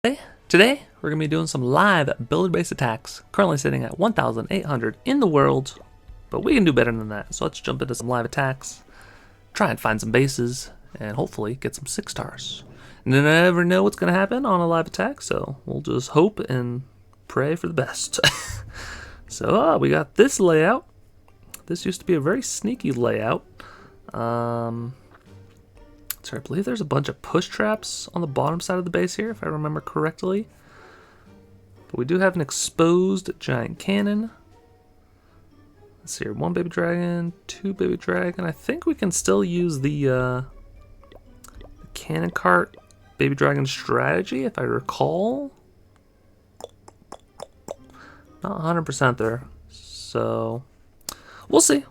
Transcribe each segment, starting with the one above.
Today, we're going to be doing some live builder base attacks, currently sitting at 1,800 in the world, but we can do better than that. So let's jump into some live attacks, try and find some bases, and hopefully get some 6 stars. And you never know what's going to happen on a live attack, so we'll just hope and pray for the best. So we got this layout. This used to be a very sneaky layout. So I believe there's a bunch of push traps on the bottom side of the base here, if I remember correctly. But we do have an exposed giant cannon. Let's see here, 1 baby dragon, 2 baby dragon. I think we can still use the cannon cart baby dragon strategy, if I recall. Not 100% there, so we'll see.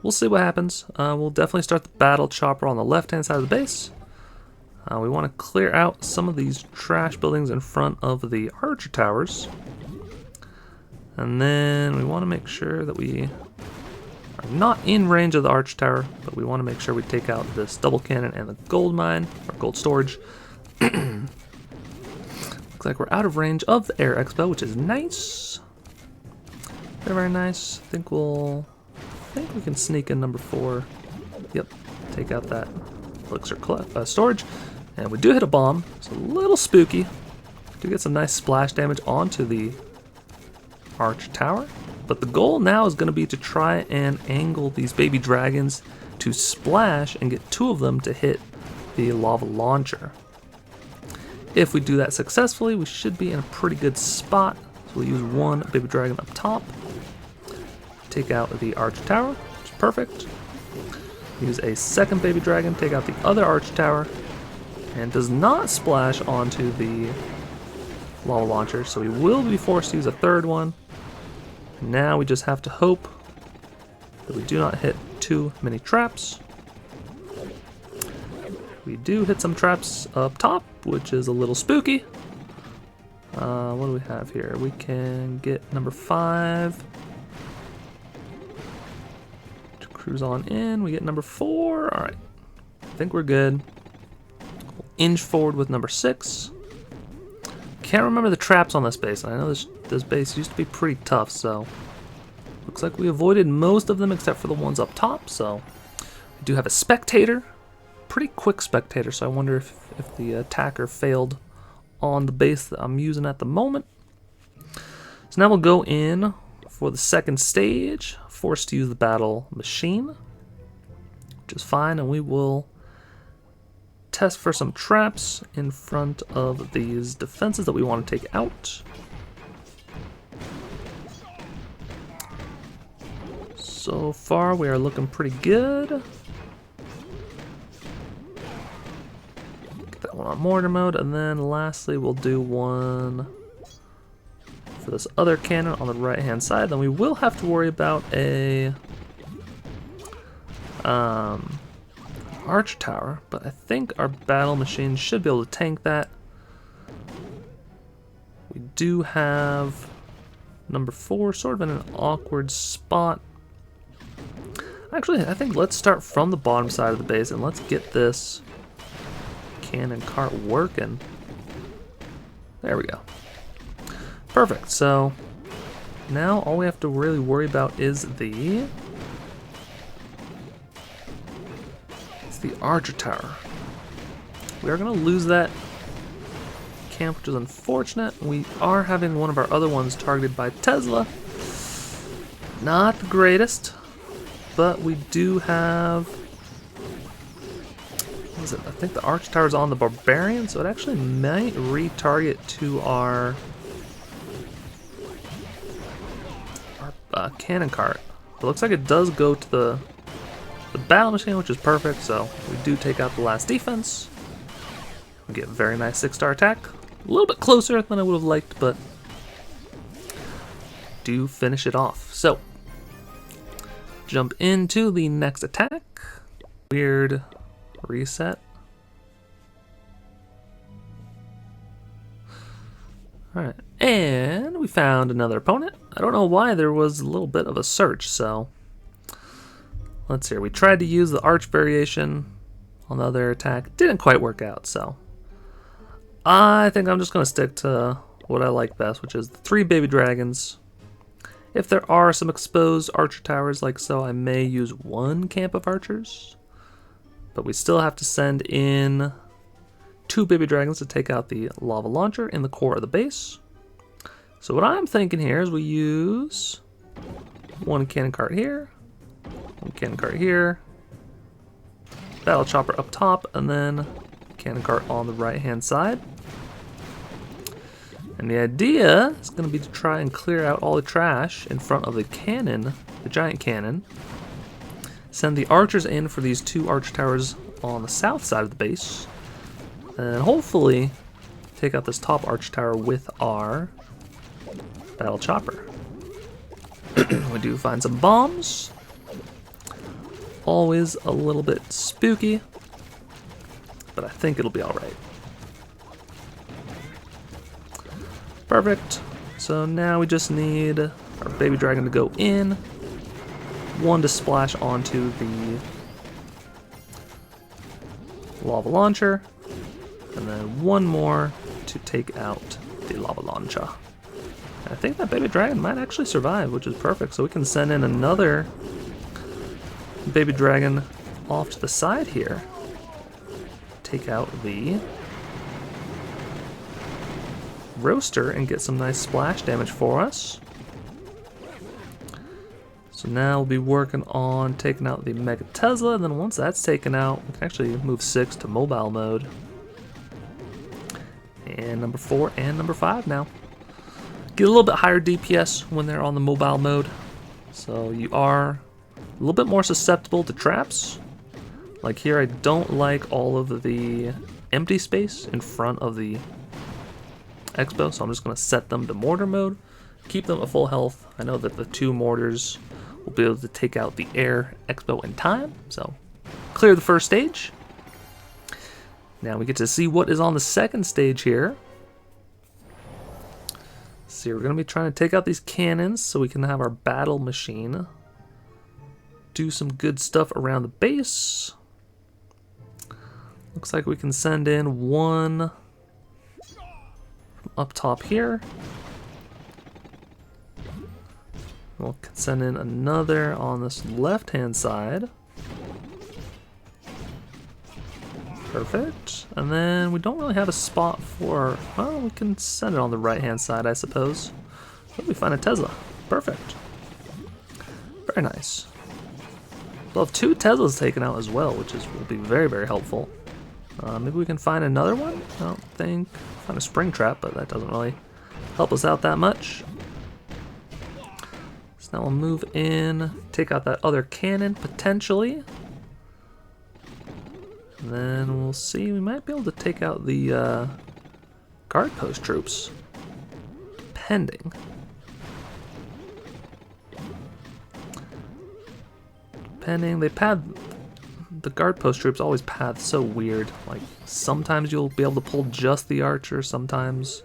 We'll see what happens. We'll definitely start the battle chopper on the left-hand side of the base. We want to clear out some of these trash buildings in front of the archer towers. And then we want to make sure that we are not in range of the archer tower, but we want to make sure we take out this double cannon and the gold mine, or gold storage. Looks like we're out of range of the air expo, which is nice. Very, very nice. I think we can sneak in number 4. Yep, take out that elixir storage. And we do hit a bomb. It's a little spooky. Do get some nice splash damage onto the arch tower. But the goal now is going to be to try and angle these baby dragons to splash and get 2 of them to hit the lava launcher. If we do that successfully, we should be in a pretty good spot. So we'll use 1 baby dragon up top. Take out the arch tower, which is perfect. Use a 2nd baby dragon, take out the other arch tower, and does not splash onto the lava launcher, so we will be forced to use a 3rd one. Now we just have to hope that we do not hit too many traps. We do hit some traps up top, which is a little spooky. What do we have here? We can get number 5. Cruise on in, we get number 4. Alright, I think we're good. We'll inch forward with number 6. Can't remember the traps on this base, and I know this base used to be pretty tough, so looks like we avoided most of them except for the ones up top. So we do have a spectator, pretty quick spectator, so I wonder if the attacker failed on the base that I'm using at the moment. So now we'll go in for the 2nd stage, forced to use the battle machine, which is fine, and we will test for some traps in front of these defenses that we want to take out. So far we are looking pretty good. Get that one on mortar mode, and then lastly we'll do one for this other cannon on the right hand side. Then we will have to worry about a arch tower, but I think our battle machine should be able to tank that. We do have number 4 sort of in an awkward spot. Actually, I think let's start from the bottom side of the base and let's get this cannon cart working. There we go. Perfect, so now all we have to really worry about is the archer tower. We are going to lose that camp, which is unfortunate. We are having one of our other ones targeted by Tesla. Not the greatest, but we do have, what is it? I think the archer tower is on the barbarian, so it actually might retarget to our cannon cart. It looks like it does go to the battle machine, which is perfect, so we do take out the last defense. We get a very nice 6-star attack. A little bit closer than I would have liked, but do finish it off. So, jump into the next attack. Weird reset. Alright, and we found another opponent. I don't know why there was a little bit of a search, so let's see. We tried to use the arch variation on the other attack. Didn't quite work out, so I think I'm just going to stick to what I like best, which is the 3 baby dragons. If there are some exposed archer towers like so, I may use 1 camp of archers. But we still have to send in 2 baby dragons to take out the lava launcher in the core of the base. So what I'm thinking here is we use 1 cannon cart here, 1 cannon cart here, battle chopper up top, and then cannon cart on the right hand side. And the idea is going to be to try and clear out all the trash in front of the cannon, the giant cannon. Send the archers in for these 2 archer towers on the south side of the base. And hopefully take out this top archer tower with our battle chopper. We do find some bombs. Always a little bit spooky, but I think it'll be alright. Perfect. So now we just need our baby dragon to go in, 1 to splash onto the lava launcher, and then 1 more to take out the lava launcher. I think that baby dragon might actually survive, which is perfect. So we can send in another baby dragon off to the side here. Take out the roaster and get some nice splash damage for us. So now we'll be working on taking out the Mega Tesla, and then once that's taken out, we can actually move 6 to mobile mode. And number 4 and number 5 now. Get a little bit higher DPS when they're on the mobile mode. So you are a little bit more susceptible to traps. Like here, I don't like all of the empty space in front of the Expo, so I'm just going to set them to mortar mode, keep them at full health. I know that the 2 mortars will be able to take out the air Expo in time, so clear the first stage. Now we get to see what is on the second stage here. See, we're going to be trying to take out these cannons so we can have our battle machine do some good stuff around the base. Looks like we can send in 1 up top here. We'll send in another on this left-hand side. Perfect. And then we don't really have a spot for... Well, we can send it on the right-hand side, I suppose. But we find a Tesla. Perfect. Very nice. We'll have 2 Teslas taken out as well, which will be very, very helpful. Maybe we can find another one? I don't think. Find a spring trap, but that doesn't really help us out that much. So now we'll move in, take out that other cannon, potentially. And then we'll see, we might be able to take out the guard post troops. Pending. They pad... The guard post troops always path so weird. Like, sometimes you'll be able to pull just the archer, sometimes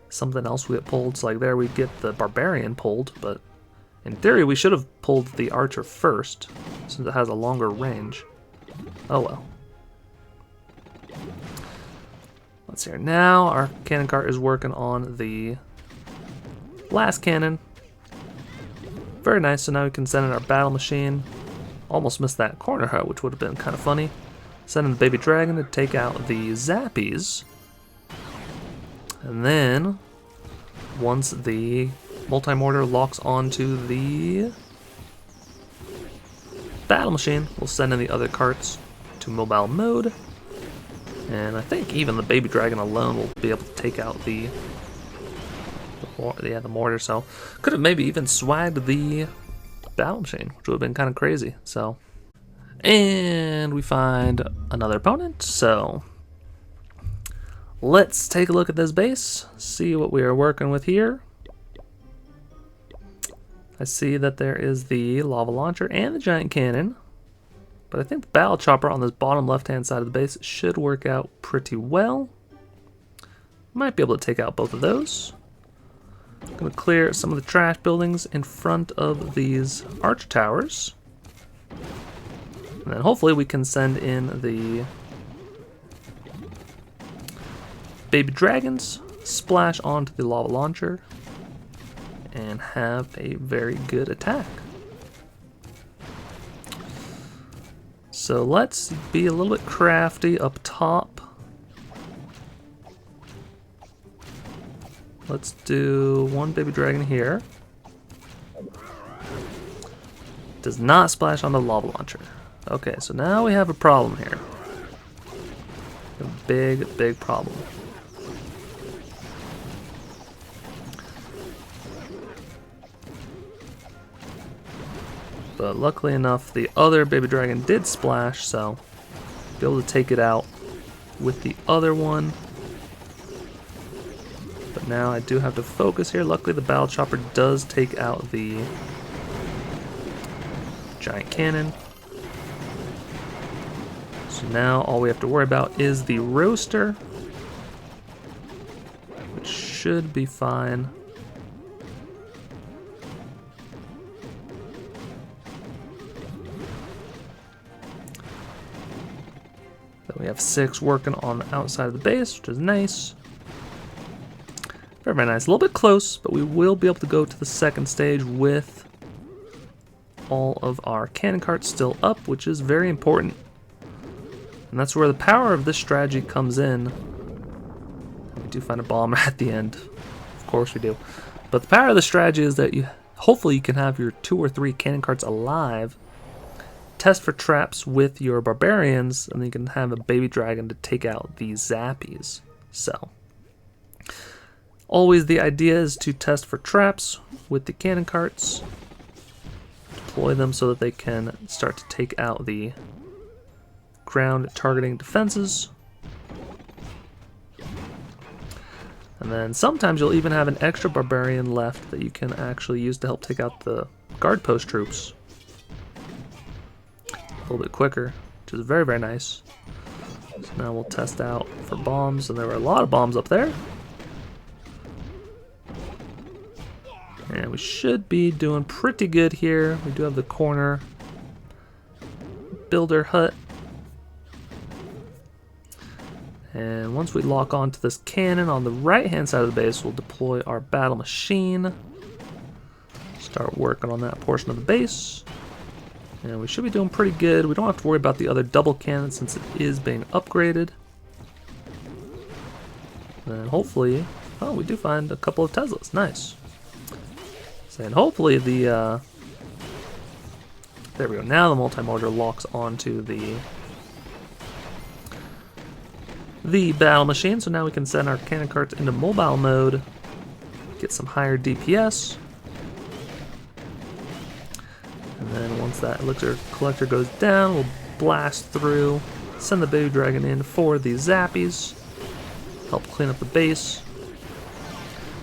something else will get pulled. So like there we get the barbarian pulled, but in theory we should have pulled the archer first, since it has a longer range. Oh well. Let's see here. Now our cannon cart is working on the last cannon. Very nice, so now we can send in our battle machine. Almost missed that corner hut, which would have been kind of funny. Send in the baby dragon to take out the zappies. And then, once the multi-mortar locks onto the battle machine, we'll send in the other carts to mobile mode. And I think even the baby dragon alone will be able to take out the mortar. So could have maybe even swagged the battle machine, which would have been kind of crazy. So, and we find another opponent. So let's take a look at this base, see what we are working with here. I see that there is the lava launcher and the giant cannon, but I think the battle chopper on this bottom left-hand side of the base should work out pretty well. Might be able to take out both of those. I'm going to clear some of the trash buildings in front of these archer towers. And then hopefully we can send in the baby dragons splash onto the lava launcher and have a very good attack. So let's be a little bit crafty up top. Let's do one baby dragon here. Does not splash on the lava launcher. Okay, so now we have a problem here. A big, big problem. But luckily enough, the other baby dragon did splash, so be able to take it out with the other one. But now I do have to focus here. Luckily the battle chopper does take out the giant cannon. So now all we have to worry about is the roaster, which should be fine. Then we have 6 working on the outside of the base, which is nice. Very, very nice. A little bit close, but we will be able to go to the second stage with all of our cannon carts still up, which is very important. And that's where the power of this strategy comes in. We do find a bomber at the end. Of course we do. But the power of the strategy is that hopefully you can have your 2 or 3 cannon carts alive, test for traps with your barbarians, and then you can have a baby dragon to take out these zappies. So always the idea is to test for traps with the cannon carts, deploy them so that they can start to take out the ground targeting defenses. And then sometimes you'll even have an extra barbarian left that you can actually use to help take out the guard post troops a little bit quicker, which is very, very nice. So now we'll test out for bombs, and there were a lot of bombs up there. And we should be doing pretty good here. We do have the corner builder hut. And once we lock onto this cannon on the right-hand side of the base, we'll deploy our battle machine. Start working on that portion of the base. And we should be doing pretty good. We don't have to worry about the other double cannon since it is being upgraded. And hopefully, oh, we do find a couple of Teslas. Nice. And hopefully the, there we go. Now the multi-mortar locks onto the battle machine, so now we can send our cannon carts into mobile mode, get some higher DPS, and then once that elixir collector goes down, we'll blast through, send the baby dragon in for the zappies, help clean up the base,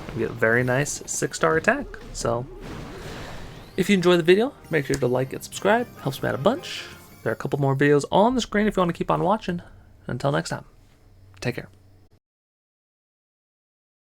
and get a very nice 6-star attack. So if you enjoyed the video, make sure to like and subscribe, helps me out a bunch. There are a couple more videos on the screen if you want to keep on watching. Until next time. Take care.